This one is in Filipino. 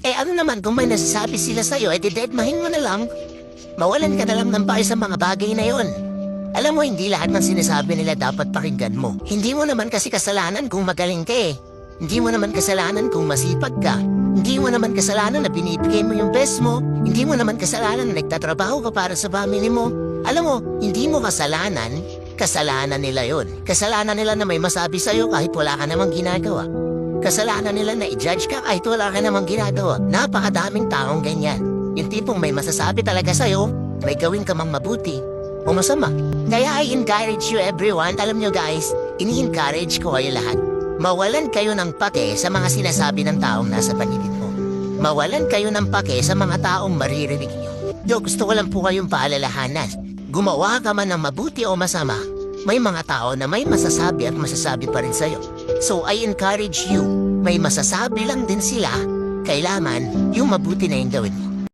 Ano naman kung may nasasabi sila sa'yo, dededmahin mo na lang. Mawalan ka na lang ng payo sa mga bagay na yon. Alam mo, hindi lahat ng sinasabi nila dapat pakinggan mo. Hindi mo naman kasi kasalanan kung magaling ka eh. Hindi mo naman kasalanan kung masipag ka. Hindi mo naman kasalanan na binibigay mo yung best mo. Hindi mo naman kasalanan na nagtatrabaho ka para sa family mo. Alam mo, hindi mo kasalanan. Kasalanan nila yon. Kasalanan nila na may masabi sa'yo kahit wala ka namang ginagawa. Kasalanan nila na i-judge ka kahit wala ka namang ginagawa. Napakadaming taong ganyan. Yung tipong may masasabi talaga sa'yo, may gawin ka mang mabuti o masama. Kaya I encourage you everyone. Alam nyo guys, ini-encourage ko kayo lahat. Mawalan kayo ng pake sa mga sinasabi ng taong nasa paligid mo. Mawalan kayo ng pake sa mga taong maririnig nyo. Gusto ko lang po kayong paalalahanan. Gumawa ka man ng mabuti o masama, may mga tao na may masasabi at masasabi pa rin sa'yo. So I encourage you, may masasabi lang din sila, kailangan yung mabuti na yung gawin mo.